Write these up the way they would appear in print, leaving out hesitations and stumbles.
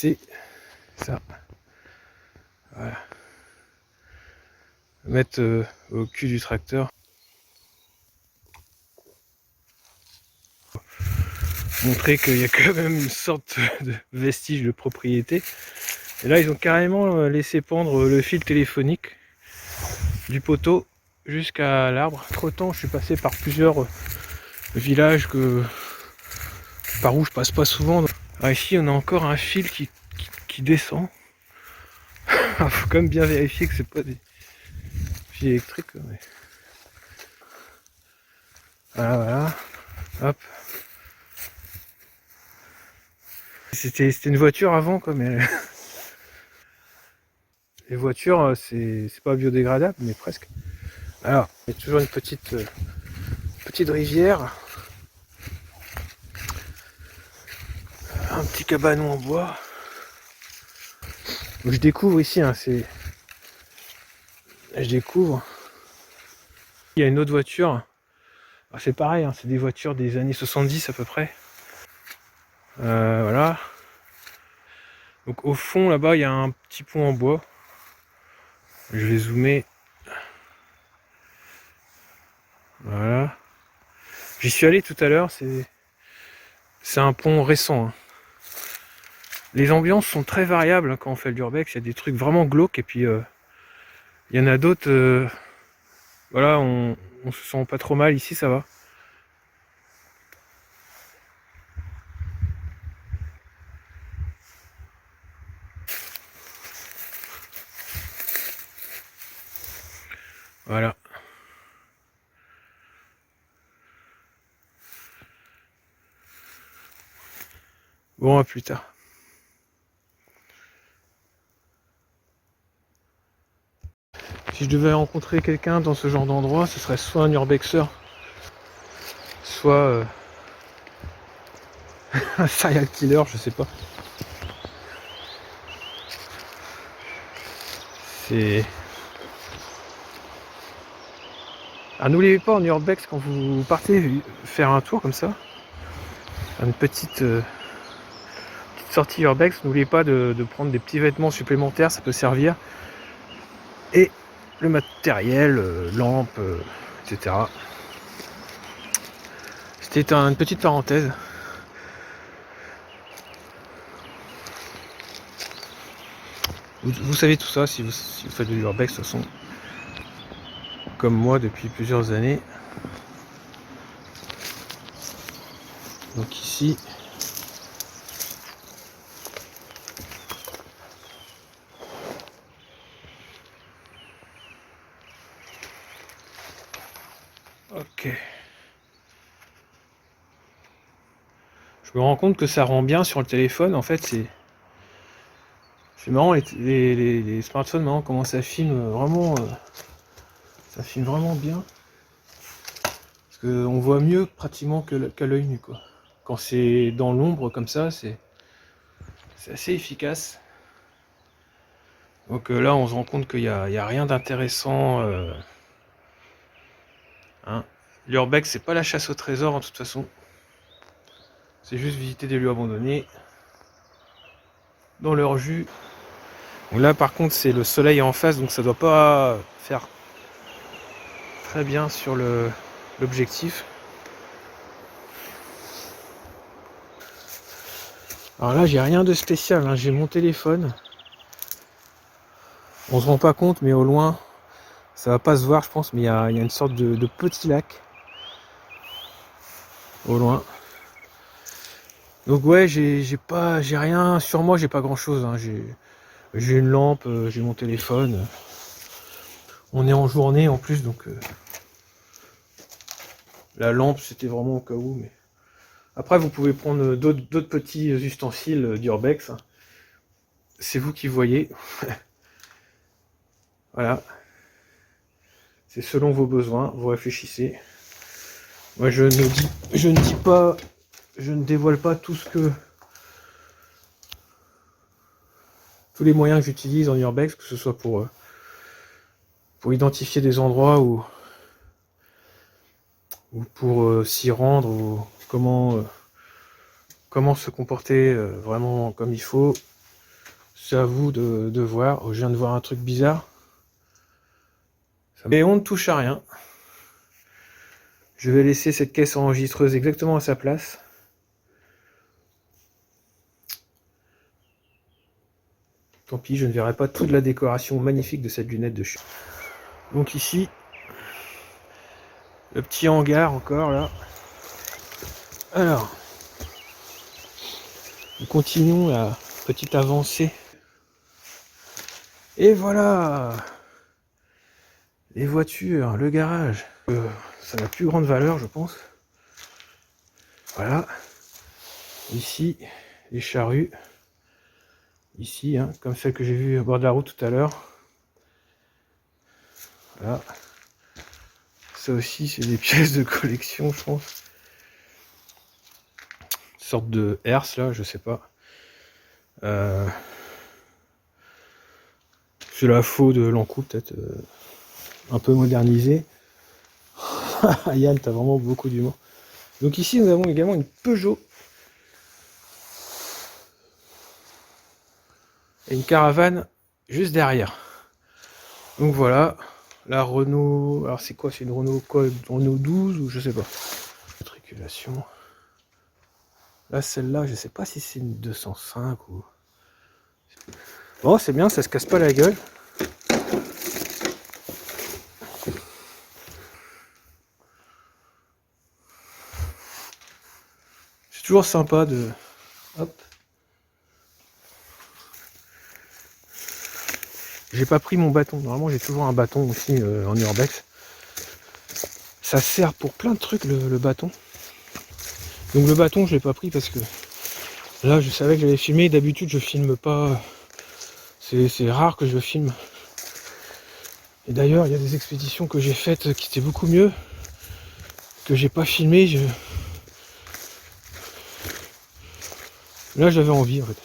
c'est ça. Voilà. Mettre au cul du tracteur. Montrer qu'il y a quand même une sorte de vestige de propriété. Et là, ils ont carrément laissé pendre le fil téléphonique du poteau jusqu'à l'arbre. Entre-temps, je suis passé par plusieurs villages par où je passe pas souvent. Ah, ici, on a encore un fil qui descend. Faut quand même bien vérifier que c'est pas des fils électriques. Mais... Voilà. Hop. C'était une voiture avant, quoi, mais... Les voitures, c'est pas biodégradable, mais presque. Alors, il y a toujours une petite rivière. Un petit cabanon en bois. Donc, je découvre ici, hein, je découvre. Il y a une autre voiture. C'est pareil, hein, c'est des voitures des années 70 à peu près. Voilà. Donc au fond là-bas, il y a un petit pont en bois. Je vais zoomer. Voilà. J'y suis allé tout à l'heure, c'est un pont récent. Hein. Les ambiances sont très variables hein, quand on fait l'urbex. Il y a des trucs vraiment glauques et puis il y en a d'autres. Voilà, on se sent pas trop mal ici, ça va. Voilà. Bon, à plus tard. Si je devais rencontrer quelqu'un dans ce genre d'endroit, ce serait soit un urbexer, soit un serial killer, je sais pas. C'est... Alors n'oubliez pas en urbex quand vous partez faire un tour comme ça, une petite sortie urbex, n'oubliez pas de prendre des petits vêtements supplémentaires, ça peut servir. Et le matériel, lampes, etc. C'était une petite parenthèse. Vous savez tout ça si vous faites de l'urbex de toute façon. Comme moi depuis plusieurs années. Donc ici. Ok. Je me rends compte que ça rend bien sur le téléphone. En fait, c'est marrant, les smartphones maintenant comment ça filme vraiment. Ça filme vraiment bien. Parce qu'on voit mieux pratiquement qu'à l'œil nu quoi. Quand c'est dans l'ombre comme ça, c'est assez efficace. Donc là, on se rend compte qu'il n'y a rien d'intéressant. Hein. L'urbex, c'est pas la chasse au trésor en toute façon. C'est juste visiter des lieux abandonnés dans leur jus. Donc là, par contre, c'est le soleil en face, donc ça doit pas faire très bien sur l'objectif. Alors là, j'ai rien de spécial. Hein. J'ai mon téléphone. On se rend pas compte, mais au loin, ça va pas se voir, je pense, mais il y a une sorte de petit lac au loin. Donc ouais, j'ai rien sur moi, j'ai pas grand chose. Hein. J'ai une lampe, j'ai mon téléphone. On est en journée en plus, donc la lampe c'était vraiment au cas où. Mais après, vous pouvez prendre d'autres petits ustensiles d'urbex. Hein. C'est vous qui voyez. Voilà. C'est selon vos besoins, vous réfléchissez. Moi, je ne dis pas, je ne dévoile pas tous les moyens que j'utilise en urbex, que ce soit pour identifier des endroits ou pour s'y rendre, ou comment se comporter vraiment comme il faut. C'est à vous de voir. Oh, je viens de voir un truc bizarre. Et on ne touche à rien. Je vais laisser cette caisse enregistreuse exactement à sa place. Tant pis, je ne verrai pas toute la décoration magnifique de cette lunette de chien. Donc ici, le petit hangar encore là. Alors, nous continuons la petite avancée. Et voilà, les voitures, le garage. Ça a la plus grande valeur, je pense. Voilà. Ici, les charrues. Ici, hein, comme celle que j'ai vue au bord de la route tout à l'heure. Voilà. Ça aussi, c'est des pièces de collection, je pense. Une sorte de herse, là, je sais pas. C'est la faux de l'encou, peut-être un peu modernisé. Yann, t'as vraiment beaucoup d'humour. Donc ici, nous avons également une Peugeot. Et une caravane juste derrière. Donc voilà, la Renault. Alors c'est quoi? C'est une Renault quoi? Renault 12 ou je sais pas. Matriculation. Là, celle-là, je sais pas si c'est une 205 ou. Bon, c'est bien, ça se casse pas la gueule. C'est toujours sympa de. Hop. J'ai pas pris mon bâton. Normalement, j'ai toujours un bâton aussi en urbex. Ça sert pour plein de trucs le bâton. Donc le bâton, je l'ai pas pris parce que là, je savais que j'allais filmer. D'habitude, je filme pas. C'est rare que je filme. Et d'ailleurs, il y a des expéditions que j'ai faites qui étaient beaucoup mieux, que j'ai pas filmé. Là, j'avais envie en fait.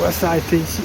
On va s'arrêter ici.